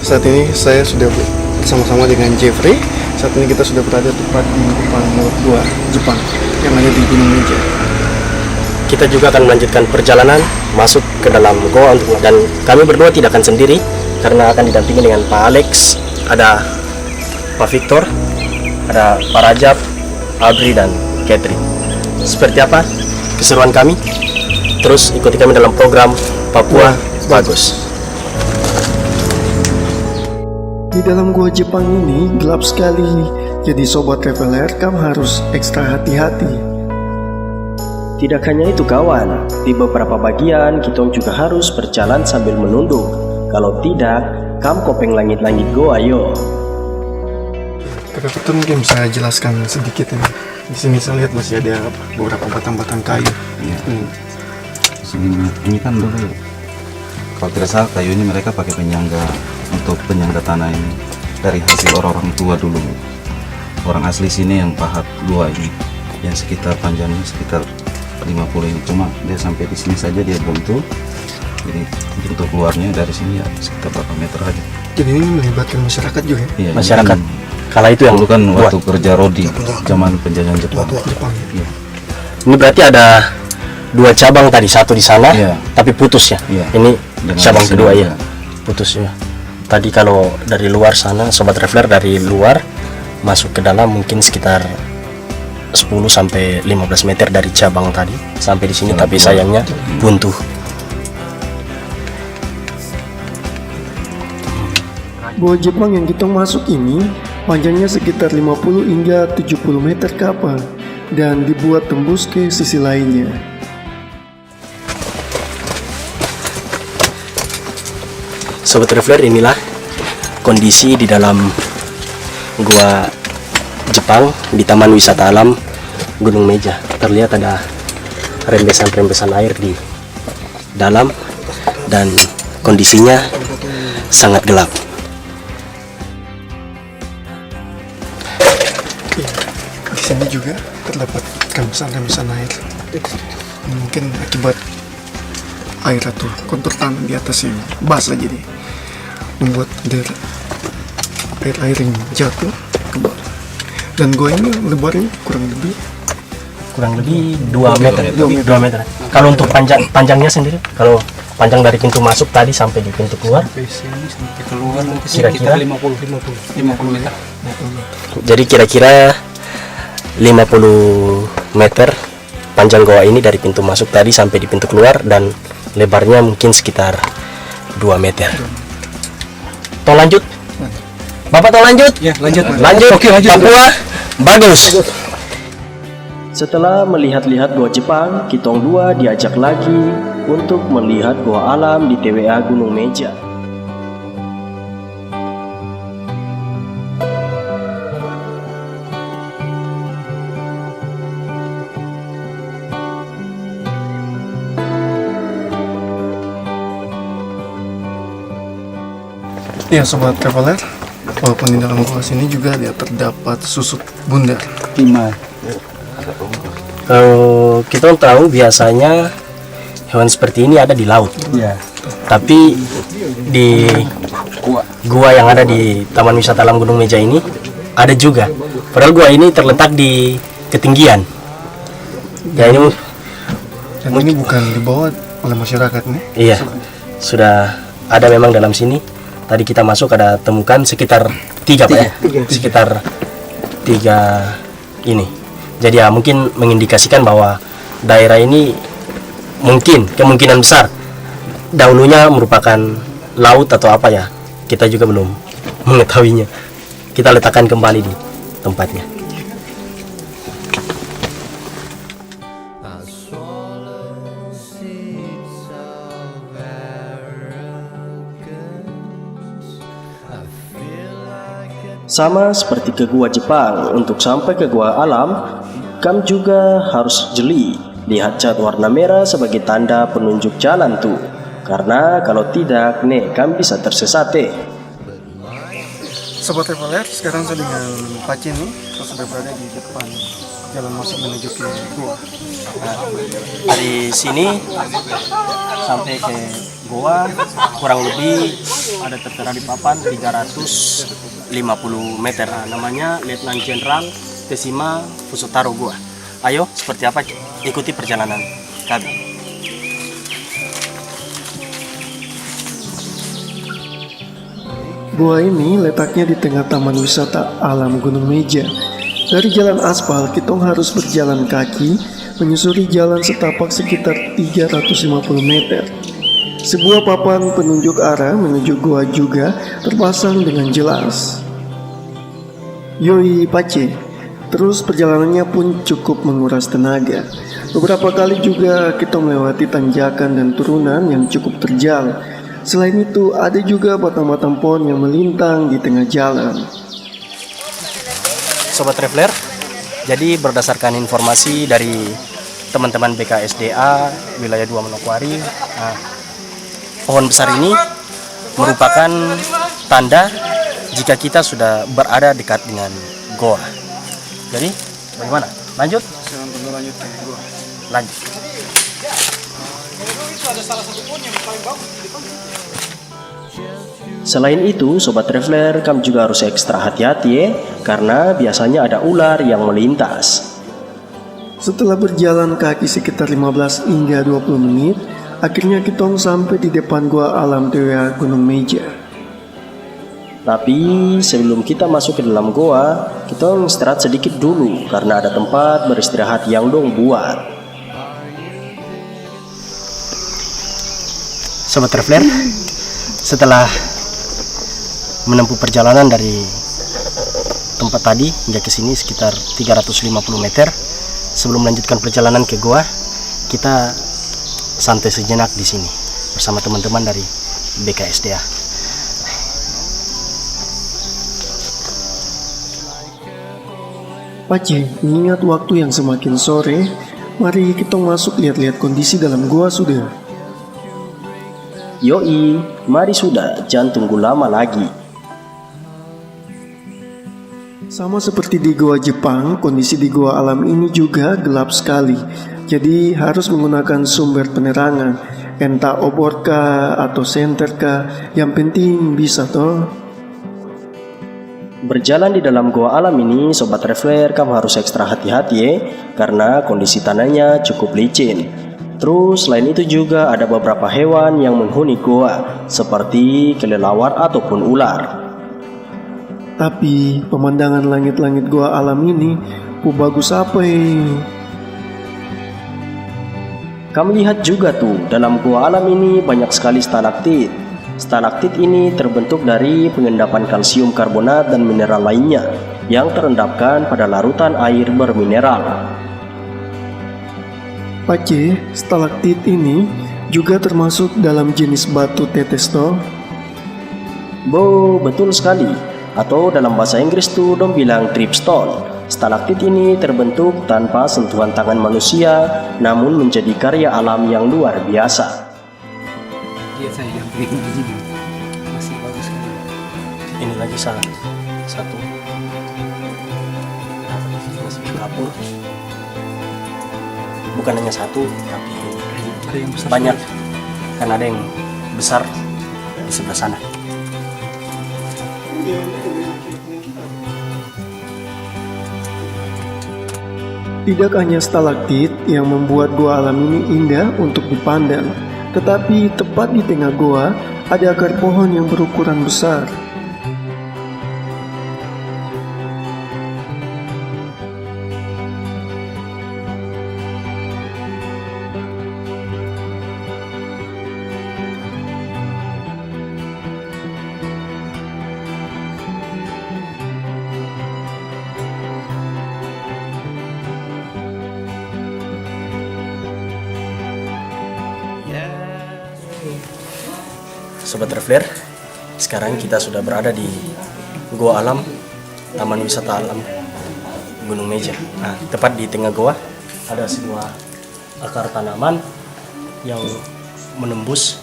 Saat ini saya sudah bersama-sama dengan Jeffrey. Saat ini kita sudah berada tepat di depan nomor 2 Jepang yang ada di Gunung Meja. Kita juga akan melanjutkan perjalanan masuk ke dalam goa dan kami berdua tidak akan sendiri karena akan didampingi dengan Pak Alex, ada Pak Victor, ada Pak Rajab, Abri dan Catherine. Seperti apa keseruan kami? Terus ikuti kami dalam program Papua Bagus. Di dalam gua Jepang ini gelap sekali. Jadi sobat traveler, kamu harus ekstra hati-hati. Tidak hanya itu kawan, di beberapa bagian kita juga harus berjalan sambil menunduk. Kalau tidak, kamu kopeng langit-langit goa yo. Kakak Victor mungkin bisa jelaskan sedikit ini. Di sini saya lihat masih ada beberapa batang-batang kayu. Iya. Ini kan dulu, kalau tidak salah kayu ini mereka pakai penyangga untuk penyangga tanah ini dari hasil orang-orang tua dulu. Orang asli sini yang pahat gua ini, yang sekitar panjangnya sekitar 50 ini. Cuma dia sampai di sini saja dia buntu. Jadi pintu keluarnya dari sini ya sekitar berapa meter aja. Jadi ini melibatkan masyarakat juga ya? Iya, Masyarakat ini kala itu yang dulu kan buat. waktu kerja rodi zaman penjajahan Jepang. Jepang. Iya. Ini berarti ada dua cabang tadi, satu di sana, Iya. tapi putus ya. Iya. Ini Dengan cabang di sini kedua juga. ya, putus ya. Tadi kalau dari luar sana, sobat traveler dari luar masuk ke dalam mungkin sekitar 10 sampai 15 meter dari cabang tadi sampai di sini, Jalan tapi keluar. sayangnya buntu. Gua Jepang yang kita masuk ini panjangnya sekitar 50 hingga 70 meter kapal dan dibuat tembus ke sisi lainnya. Sobat traveler, inilah kondisi di dalam gua Jepang di Taman Wisata Alam Gunung Meja. Terlihat ada rembesan-rembesan air di dalam dan kondisinya sangat gelap. Di sini juga terdapat rembesan-rembesan air. Mungkin akibat air atau kontur tanah di atas yang basah, jadi membuat air yang jatuh ke bawah. Dan gua ini lebarnya kurang lebih 2 meter. 2 meter. Kalau untuk panjangnya sendiri, kalau panjang dari pintu masuk tadi sampai di pintu keluar, Sampai keluar nanti Kira-kira? sekitar 50 meter. jadi kira-kira 50 meter panjang goa ini dari pintu masuk tadi sampai di pintu keluar, dan lebarnya mungkin sekitar 2 meter. Tol lanjut? Bapak tol lanjut? Ya, lanjut. Lanjut. Oke, lanjut. Papua bagus. Setelah melihat-lihat gua Jepang, Kitong dua diajak lagi untuk melihat gua alam di TWA Gunung Meja. Ya sobat traveler, walaupun di dalam gua sini juga dia terdapat susut bundar. Kita tahu biasanya hewan seperti ini ada di laut. Ya. Tapi di gua yang ada di Taman Wisata Alam Gunung Meja ini ada juga. Padahal gua ini terletak di ketinggian. Ya ini Dan ini bukan dibawa oleh masyarakat nih. iya, sudah ada memang dalam sini. Tadi kita masuk ada temukan sekitar 3 Pak ya? Sekitar 3 ini. Jadi ya mungkin mengindikasikan bahwa daerah ini mungkin kemungkinan besar dahulunya merupakan laut atau apa ya, kita juga belum mengetahuinya. Kita letakkan kembali di tempatnya. Sama seperti ke gua Jepang, untuk sampai ke gua alam, kamu juga harus jeli. Lihat cat warna merah sebagai tanda penunjuk jalan tuh. Karena kalau tidak, nih, kamu bisa tersesat deh. Sobat traveler, sekarang saya dengan Pak Cin nih, kita sudah berada di depan jalan masuk menuju ke gua. Nah, dari sini sampai ke goa kurang lebih ada tertera di papan 350 meter. Nah, namanya Letnan Jenderal Tesima Fusutaro Goa. Ayo, seperti apa? Ikuti perjalanan kami. Gua ini letaknya di tengah Taman Wisata Alam Gunung Meja. Dari jalan aspal, kita harus berjalan kaki menyusuri jalan setapak sekitar 350 meter. Sebuah papan penunjuk arah menuju gua juga terpasang dengan jelas. Yoi Pace. Terus perjalanannya pun cukup menguras tenaga. Beberapa kali juga kita melewati tanjakan dan turunan yang cukup terjal. Selain itu, ada juga batang-batang pohon yang melintang di tengah jalan. Sobat Traveler, jadi berdasarkan informasi dari teman-teman BKSDA wilayah 2 Manokwari, pohon besar ini merupakan tanda jika kita sudah berada dekat dengan goa. Jadi, bagaimana? Lanjut? Sekarang perlu lanjut ke gua. Lanjut. Selain itu, Sobat Traveler, kamu juga harus ekstra hati-hati ya, karena biasanya ada ular yang melintas. Setelah berjalan kaki sekitar 15 hingga 20 menit, akhirnya kita sampai di depan gua alam TWA Gunung Meja. Tapi sebelum kita masuk ke dalam goa, kita istirahat sedikit dulu karena ada tempat beristirahat yang dong buat. Sobat Traveler, setelah menempuh perjalanan dari tempat tadi hingga ke sini sekitar 350 meter, sebelum melanjutkan perjalanan ke goa, kita santai sejenak di sini bersama teman-teman dari BKSDA. Pace, mengingat waktu yang semakin sore, mari kita masuk lihat-lihat kondisi dalam gua sudah. Yoi, mari sudah, jangan tunggu lama lagi. Sama seperti di gua Jepang, kondisi di gua alam ini juga gelap sekali. Jadi harus menggunakan sumber penerangan, entah obor kah atau senter kah, yang penting bisa toh. Berjalan di dalam goa alam ini, Sobat Traveler, kamu harus ekstra hati-hati ya, karena kondisi tanahnya cukup licin. Terus selain itu juga ada beberapa hewan yang menghuni goa, seperti kelelawar ataupun ular. Tapi pemandangan langit-langit gua alam ini, bagus apa Kamu lihat juga tuh, dalam gua alam ini banyak sekali stalaktit. Stalaktit ini terbentuk dari pengendapan kalsium karbonat dan mineral lainnya yang terendapkan pada larutan air bermineral. Pace, stalaktit ini juga termasuk dalam jenis batu tetes toh? Betul sekali. Atau dalam bahasa Inggris tuh dong bilang dripstone. Stalaktit ini terbentuk tanpa sentuhan tangan manusia, namun menjadi karya alam yang luar biasa. Iya saya yang begini masih bagus sekali. Ini lagi salah satu. Masih di dapur. Bukan hanya satu, tapi Ada yang besar. banyak. Kan ada yang besar di sebelah sana. Tidak hanya stalaktit yang membuat gua alam ini indah untuk dipandang, tetapi tepat di tengah gua ada akar pohon yang berukuran besar. Sobat Traveler, sekarang kita sudah berada di Goa Alam, Taman Wisata Alam Gunung Meja. Nah, tepat di tengah goa ada sebuah akar tanaman yang menembus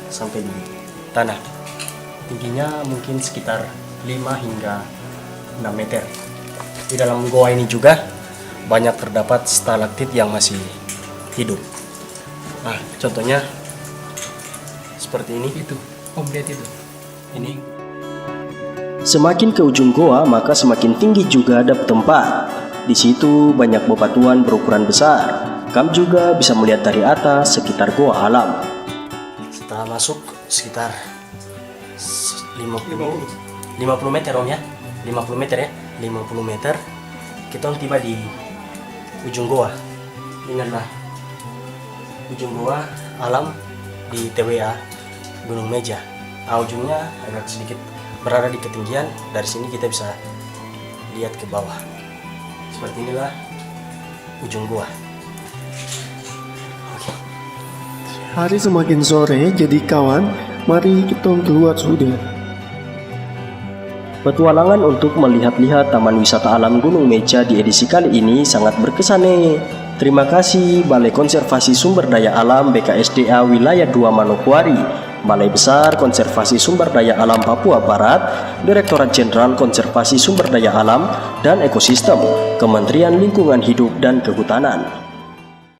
sampai di tanah. Tingginya mungkin sekitar 5 hingga 6 meter. Di dalam goa ini juga banyak terdapat stalaktit yang masih hidup. Nah, contohnya seperti ini. Itu, Om lihat itu. Ini. Semakin ke ujung goa, maka semakin tinggi juga dap tempat. Di situ banyak bebatuan berukuran besar. Kamu juga bisa melihat dari atas sekitar goa alam. Setelah masuk sekitar 50 meter Om ya. 50 meter ya. 50 meter kita tiba di ujung goa. Ingatlah, ujung goa alam di TWA Gunung Meja. Ujungnya agak sedikit berada di ketinggian. Dari sini kita bisa lihat ke bawah. Seperti inilah ujung goa. Hari semakin sore, jadi kawan, mari kita keluar sudah. Petualangan untuk melihat-lihat Taman Wisata Alam Gunung Meja di edisi kali ini sangat berkesan nih. Terima kasih Balai Konservasi Sumber Daya Alam BKSDA Wilayah 2 Manokwari, Balai Besar Konservasi Sumber Daya Alam Papua Barat, Direktorat Jenderal Konservasi Sumber Daya Alam dan Ekosistem, Kementerian Lingkungan Hidup dan Kehutanan.